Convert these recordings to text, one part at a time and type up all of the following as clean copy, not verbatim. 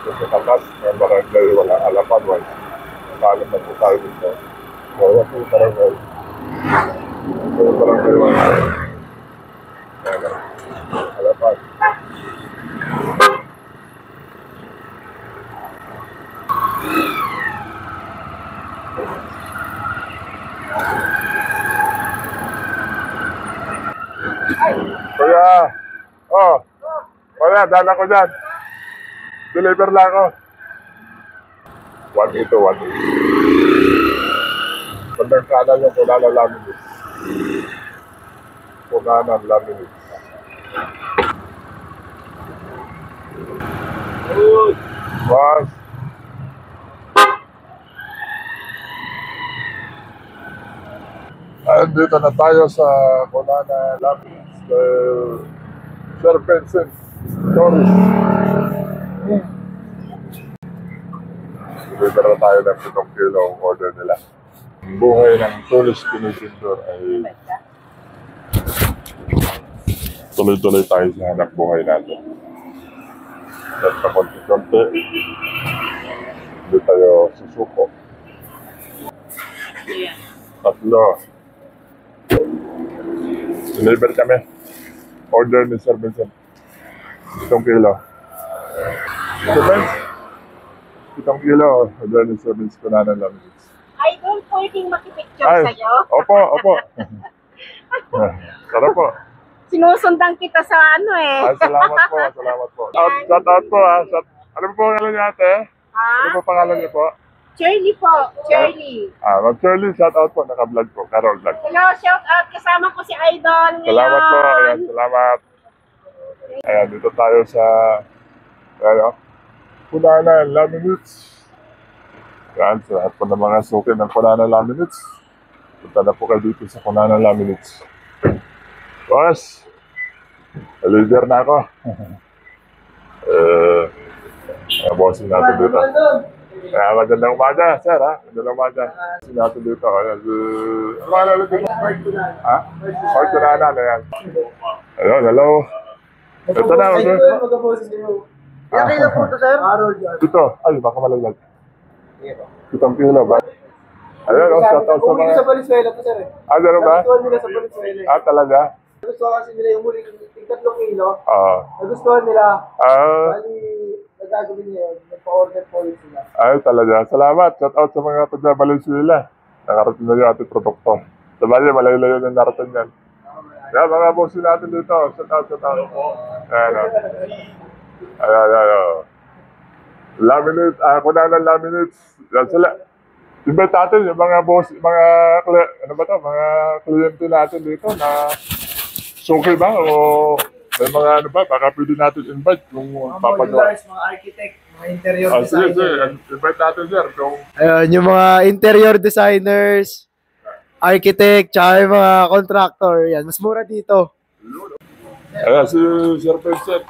Sa takas, ng barangay, wala alapan, wala. Paalam na po tayo dito. Wala po barangay. Barangay, wala. Alapan. Kuya! Oh! Kuya, dala ko dyan. Deliver lang ako. 1 ito, 1 ito. Bandang kanan yung Punanan Laminates. Punanan Laminates. Mas. Andito na tayo sa Punanan Laminates. Sir Vincent Torres. Deliver na tayo ng 7 kilo ang order nila. Ang buhay ng Torres Pinitindor ay tuloy-tuloy tayo sa hanap buhay natin. At sa konti-konti, hindi tayo susuko. 3. Deliver kami. Order ni Sir Vincent. 7 kilo. Sir Vincent? 7 kilo. Order ni Sir Vincent Punanan Laminates. Idol, pwedeng makipicture sa'yo? Opo, opo. Sarap po. Sinusundan kita sa ano eh. Ay, salamat po, salamat po. Shout out po ha. Ano po pangalan niya ate? Ano po pangalan niya po? Shirley po, Shirley. Ma'am Shirley, shout out po. Naka-vlog po, Carol Vlog. Hello, shout out. Kasama ko si Idol ngayon. Salamat po, ayan, salamat. Ayan, dito tayo sa Punanan Laminates. Yan, sa lahat po ng mga suki ng Punanan Laminates. Punta na po kayo dito sa Punanan Laminates. Boss, leader na ako. Bossin natin dito. Magandang umaga, sir, ha? Magandang umaga. Bossin natin dito. Ano ka nalang dito? Ha? Mark Punanan, ayan. Hello. Ito na, okay? Okay na po ito, sir. Dito. Ay, baka malalag. 7 kilo ba? Ayun, shout out sa mga... sa Valenzuela po, sir. Gano'n ba? Nagustuhan nila sa Valenzuela. Talaga? Nagustuhan kasi nila yung huling 3 kilo. Oo. Nagustuhan nila. Bali, nagagawin niya yun. Nagpa-order po yun sila. Ay, talaga. Salamat. Shout out sa mga taga Valenzuela. Nakarating na yung ating produkto. Sa bali, malayo-layo na narating yan. Yan, mga bossin natin dito. Shout out. Ayan. Laminates, Punanan Laminates. Yan sila. Invite natin yung mga boss, mga kliyente natin dito na suki ba o may mga ano ba, baka pwede natin invite kung papagawa. Mga architect, mga interior Sige, designer. invite natin sir. Ayun, yung mga interior designers, architect, tsaka yung mga contractor. Yan, mas mura dito. Ayan, si Sir Vincent.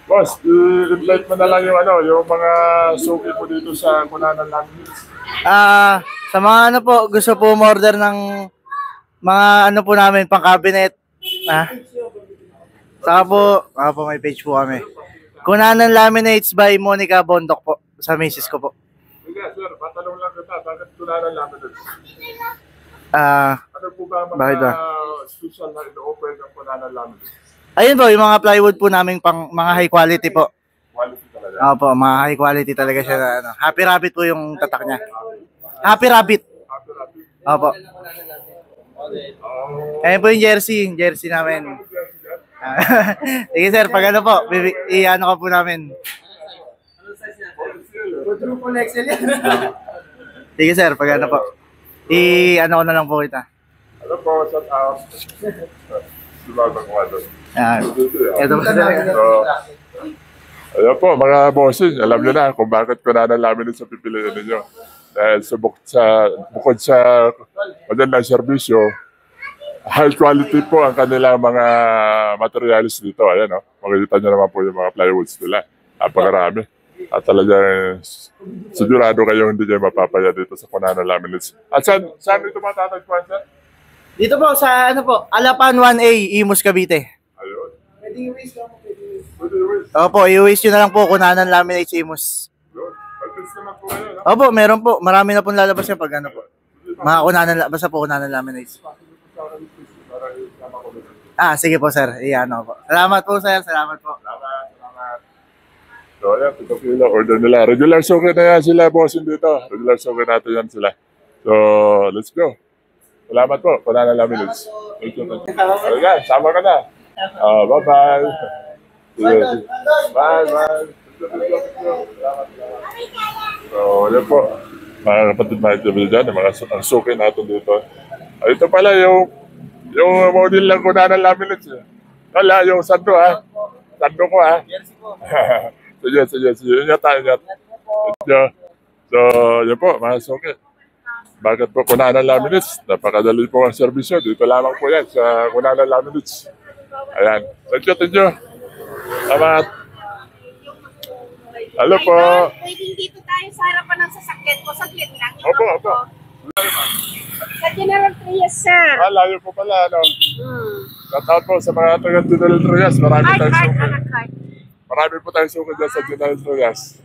Boss, i-invite mo na lang yung mga suki po dito sa Punanan Laminates. Sa mga ano po, gusto po umorder ng mga ano po namin, pang cabinet. Saka po may page po kami. Punanan Laminates by Monica Bondok po, sa misis ko po. Sige, sir, patanong lang kita, bakit Punanan Laminates? Ano po ba mga special na ino-offer ng Punanan Laminates? Ayun po, yung mga plywood po namin pang mga high quality po. Quality talaga? Opo, mga high quality talaga siya na ano. Happy Rabbit po yung tatak niya. Happy Rabbit. Opo. Ayun po yung jersey namin. Sige sir, pag ano po, i-ano ka po namin. Quadruple XL yan. Sige sir, pag ano po. I-ano ko na lang po kita. Ano po, shout out. Sumabang ko doon. Ito po sir. Ayan po, mga bossing, alam nyo na kung bakit Punanan Laminates sa pipiliin ninyo. Dahil bukod sa magandang serbisyo, high quality po ang kanilang mga materials dito. Ayan, makikita nyo naman po yung mga plywoods nila. Napakarami. At talagang sigurado kayong hindi kayo mapapaya dito sa Punanan Laminates. At saan ito matatagpuan, sir? Dito po sa ano po, Alapan 1A, Imus, Cavite. Ayun. Pwede yung waste lang. Opo, i-wish nyo na lang po kunanan laminate Imus. Opo, meron po. Marami na pong lalabas yan pag ano po. Mga kunanan, basta po kunanan laminates. Sige po sir. Iyan po. Salamat po sir. Salamat po. So, ayan, 2 kilo, order nila. Regular sugar na yan sila, bossing dito. Regular sugar natin yan sila. So, let's go. Salamat po, Kunanan Laminates. Thank you. Ayan, sama ka na. Bye-bye. Sige. Bye-bye. So, ayan po. Mga kapatid mga interview dyan, ang suki natin dito. Ito pala yung model lang Kunanan Laminates. Wala, yung sando ha. Sando ko ha. Sige. Ingat tayo, ingat. So, yan po, mga suki. Bakit po Kunanan Laminates? Napakadali po ang serbisyo. Dito lamang po yan sa Kunanan Laminates. Ayan. Thank you. Salamat. Hello po. Pwedeng dito tayo sa harapan ng sasakyan ko. Saglit lang. Opo. Sa General Trias, sir. Layo po pala, ano? Shoutout po sa mga taga General Trias. Marami tayong suki. Marami po tayong suki dyan sa General Trias.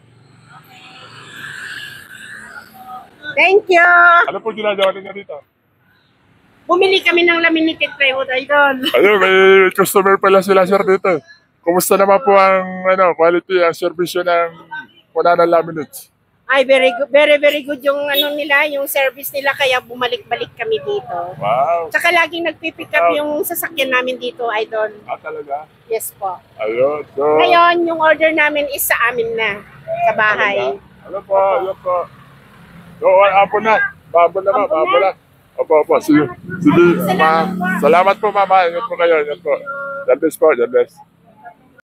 Thank you. Ano po ginagawa ninyo dito? Bumili kami ng laminated plywood, Idol. Ayun, may customer pala sila, sir, dito. Kumusta naman po ang quality, ang serbisyo ng Kunanan Laminates? Ay, very good. Very good yung nila, yung service nila, kaya bumalik-balik kami dito. Wow. Tsaka laging nagpipick up yung sasakyan namin dito, Idol. Talaga? Yes po. Ayun. So, Ngayon, yung order namin is sa amin na, sa bahay. Ano po, ayun po. So, apo na. Babo na. Opo. Sige. Salamat po, mama. Ingat po kayo. God bless po.